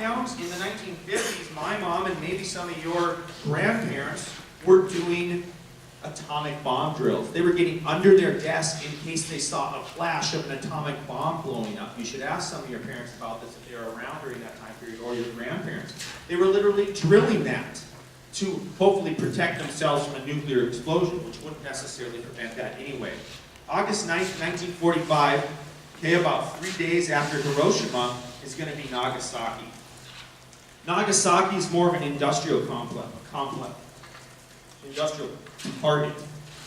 lockdowns in the 1950s, my mom and maybe some of your grandparents were doing atomic bomb drills. They were getting under their desk in case they saw a flash of an atomic bomb blowing up. You should ask some of your parents about this if they were around during that time period, or your grandparents. They were literally drilling that to hopefully protect themselves from a nuclear explosion, which wouldn't necessarily prevent that anyway. August 9th, 1945, okay, about 3 days after Hiroshima, is going to be Nagasaki. Nagasaki is more of an industrial complex. Industrial target.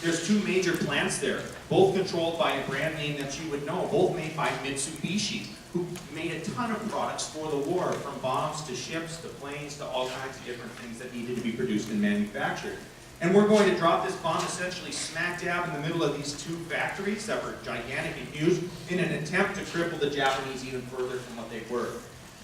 There's two major plants there, both controlled by a brand name that you would know, both made by Mitsubishi, who made a ton of products for the war, from bombs to ships to planes to all kinds of different things that needed to be produced and manufactured. And we're going to drop this bomb essentially smack dab in the middle of these two factories that were gigantic and huge in an attempt to cripple the Japanese even further from what they were.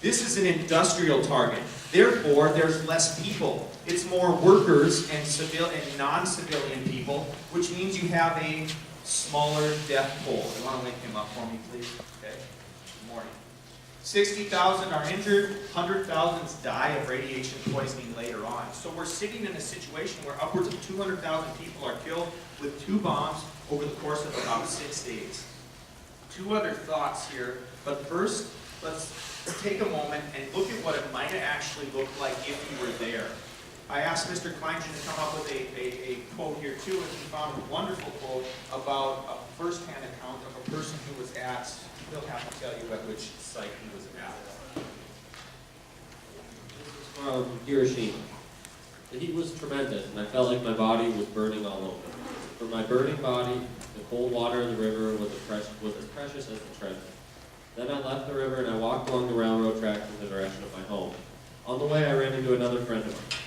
This is an industrial target. Therefore, there's less people. It's more workers and non-civilian people, which means you have a smaller death toll. You want to wake him up for me, please? Okay. Good morning. 60,000 are injured, 100,000 die of radiation poisoning later on. So we're sitting in a situation where upwards of 200,000 people are killed with two bombs over the course of about 6 days. Two other thoughts here, but first, let's take a moment and look at what it might have actually looked like if you were there. I asked Mr. Kleinchen to come up with a quote here too, and he found a wonderful quote about a first-hand account of a person who was at, he'll have to tell you at which site he was at. This was from Hiroshima. The heat was tremendous, and I felt like my body was burning all over. For my burning body, the cold water in the river was as precious as the treasure. Then I left the river and I walked along the railroad tracks in the direction of my home. On the way, I ran into another friend of mine.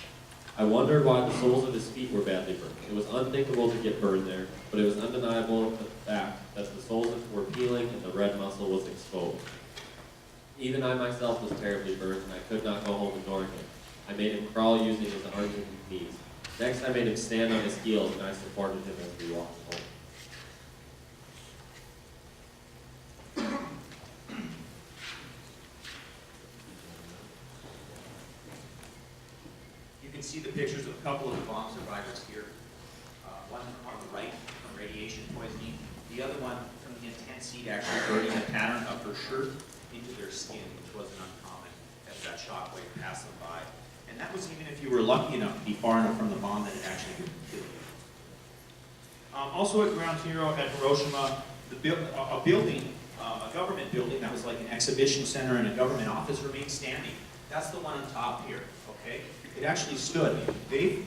I wondered why the soles of his feet were badly burned. It was unthinkable to get burned there, but it was undeniable the fact that the soles were peeling and the red muscle was exposed. Even I myself was terribly burned, and I could not go home ignoring him. I made him crawl using his arms and knees. Next, I made him stand on his heels, and I supported him as we walked home. You can see the pictures of a couple of the bomb survivors here. One on the right from radiation poisoning, the other one from the intense heat actually burning a pattern of her shirt into their skin, which wasn't uncommon as that shockwave passed them by. And that was even if you were lucky enough to be far enough from the bomb that it actually could kill you. Also at Ground Zero at Hiroshima, a building, a government building that was like an exhibition center and a government office remained standing. That's the one on top here, okay? It actually stood. They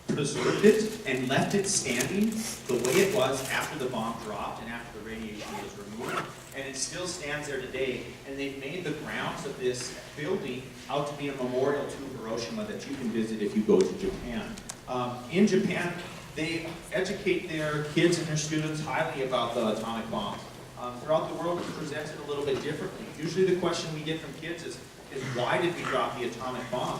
preserved it and left it standing the way it was after the bomb dropped and after the radiation was removed. And it still stands there today. And they've made the grounds of this building out to be a memorial to Hiroshima that you can visit if you go to Japan. In Japan, they educate their kids and their students highly about the atomic bombs. Throughout the world, it's presented a little bit differently. Usually the question we get from kids is why did we drop the atomic bomb?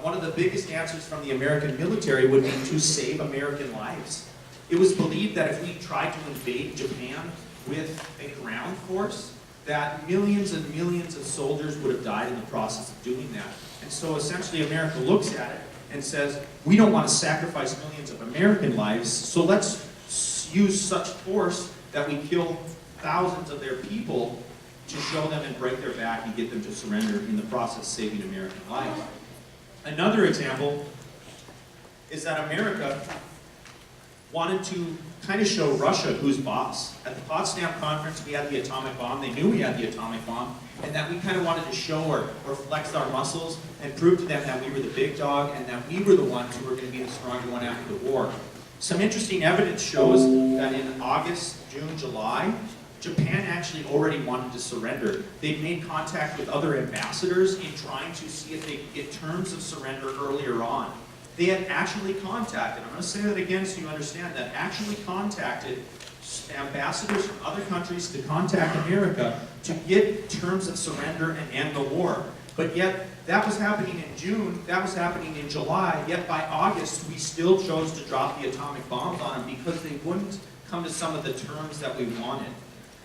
One of the biggest answers from the American military would be to save American lives. It was believed that if we tried to invade Japan with a ground force, that millions and millions of soldiers would have died in the process of doing that. And so essentially America looks at it and says, we don't want to sacrifice millions of American lives, so let's use such force that we kill thousands of their people to show them and break their back and get them to surrender, in the process saving American lives. Another example is that America wanted to kind of show Russia who's boss. At the Potsdam Conference, we had the atomic bomb. They knew we had the atomic bomb, and that we kind of wanted to show or flex our muscles and prove to them that we were the big dog and that we were the ones who were going to be the stronger one after the war. Some interesting evidence shows that in August, June, July, Japan actually already wanted to surrender. They'd made contact with other ambassadors in trying to see if they could get terms of surrender earlier on. They had actually contacted, I'm going to say that again so you understand that, actually contacted ambassadors from other countries to contact America to get terms of surrender and end the war. But yet, that was happening in June, that was happening in July, yet by August we still chose to drop the atomic bombs on them because they wouldn't come to some of the terms that we wanted.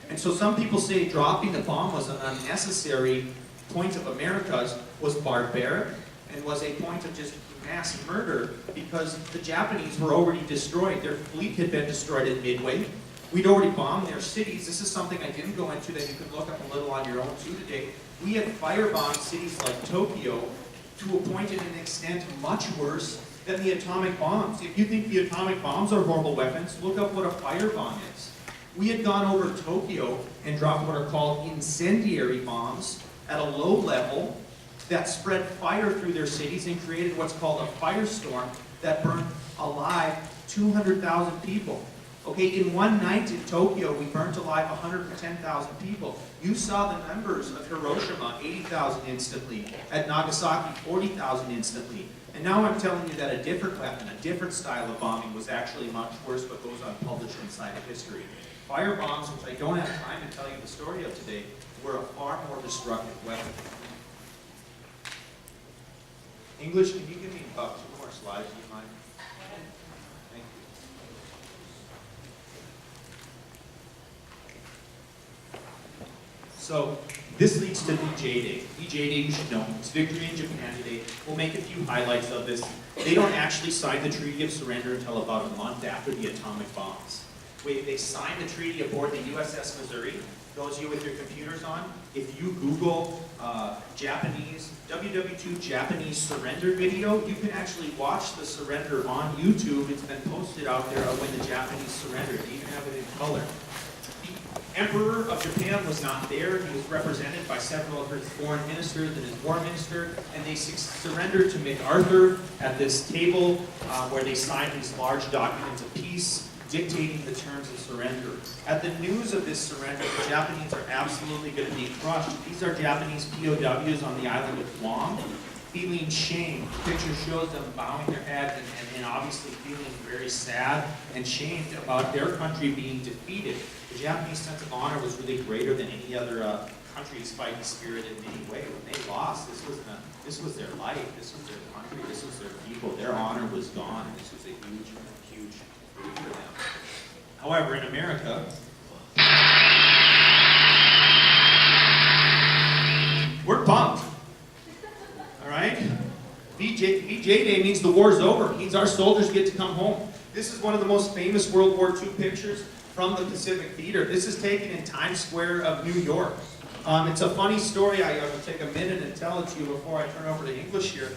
And so some people say dropping the bomb was an unnecessary point of Americas was barbaric and was a point of just mass murder because the Japanese were already destroyed. Their fleet had been destroyed at Midway. We'd already bombed their cities. This is something I didn't go into that you can look up a little on your own too today. We had firebombed cities like Tokyo to a point and an extent much worse than the atomic bombs. If you think the atomic bombs are horrible weapons, look up what a firebomb is. We had gone over Tokyo and dropped what are called incendiary bombs at a low level that spread fire through their cities and created what's called a firestorm that burned alive 200,000 people. Okay, in one night in Tokyo, we burnt alive 110,000 people. You saw the numbers of Hiroshima, 80,000 instantly. At Nagasaki, 40,000 instantly. And now I'm telling you that a different weapon, a different style of bombing was actually much worse, but goes unpublished inside of history. Fire bombs, which I don't have time to tell you the story of today, were a far more destructive weapon. English, can you give me about 2 more slides, do you mind? Thank you. So, this leads to VJ Day. VJ Day, you should know, it's Victory in Japan Day. We'll make a few highlights of this. They don't actually sign the Treaty of Surrender until about a month after the atomic bombs. They signed the treaty aboard the USS Missouri. Those of you with your computers on, if you Google Japanese, WWII Japanese surrender video, you can actually watch the surrender on YouTube. It's been posted out there of when the Japanese surrendered. They even have it in color. The Emperor of Japan was not there. He was represented by several of his foreign ministers and his war minister, and they surrendered to MacArthur at this table where they signed these large documents of peace, dictating the terms of surrender. At the news of this surrender, the Japanese are absolutely going to be crushed. These are Japanese POWs on the island of Guam, feeling shame. The picture shows them bowing their heads and obviously feeling very sad and shamed about their country being defeated. The Japanese sense of honor was really greater than any other country's fighting spirit in any way. When they lost, this was their life, this was their country, this was their people. Their honor was gone, and this was a huge, huge for them. However, in America, we're pumped. All right? VJ Day means the war's over. It means our soldiers get to come home. This is one of the most famous World War II pictures from the Pacific Theater. This is taken in Times Square of New York. It's a funny story. I will take a minute and tell it to you before I turn over to English here.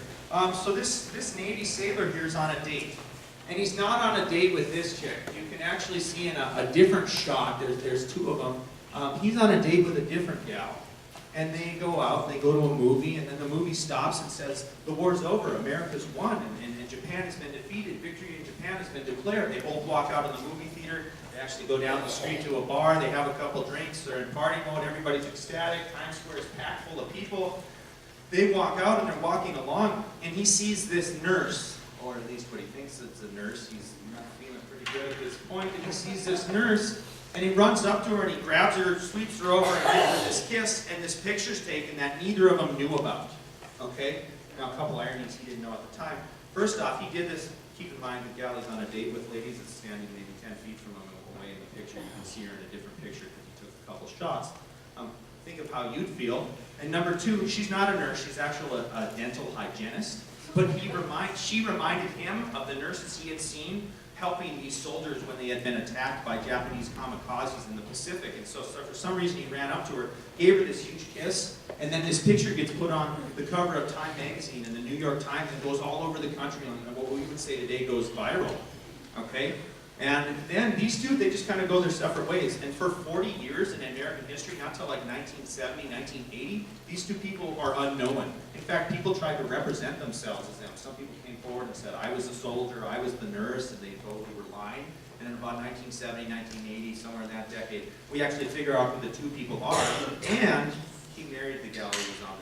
So this Navy sailor here is on a date. And he's not on a date with this chick. You can actually see in a different shot, there's 2 of them. He's on a date with a different gal. And they go out, they go to a movie, and then the movie stops and says, the war's over, America's won, and Japan has been defeated, victory in Japan has been declared. They both walk out of the movie theater, they actually go down the street to a bar, they have a couple drinks, they're in party mode, everybody's ecstatic, Times Square is packed full of people. They walk out and they're walking along, and he sees this nurse, or at least what he thinks it's a nurse. He's not feeling pretty good at this point, and he sees this nurse, and he runs up to her, and he grabs her, sweeps her over, and gives her this kiss, and this picture's taken that neither of them knew about. Okay? Now, a couple ironies he didn't know at the time. First off, he did this, keep in mind the gal he's on a date with, ladies, that's standing maybe 10 feet from him away in the picture. You can see her in a different picture because he took a couple shots. Think of how you'd feel. And number 2, she's not a nurse, she's actually a dental hygienist. But she reminded him of the nurses he had seen helping these soldiers when they had been attacked by Japanese kamikazes in the Pacific. And so for some reason he ran up to her, gave her this huge kiss, and then this picture gets put on the cover of Time magazine and the New York Times and goes all over the country, and what we would say today goes viral. Okay? And then these two, they just kind of go their separate ways. And for 40 years in American history, not until like 1970, 1980, these two people are unknown. In fact, people tried to represent themselves as them. Some people came forward and said, I was a soldier, I was the nurse, and they totally were lying. And in about 1970, 1980, somewhere in that decade, we actually figure out who the two people are. And he married the gal who was on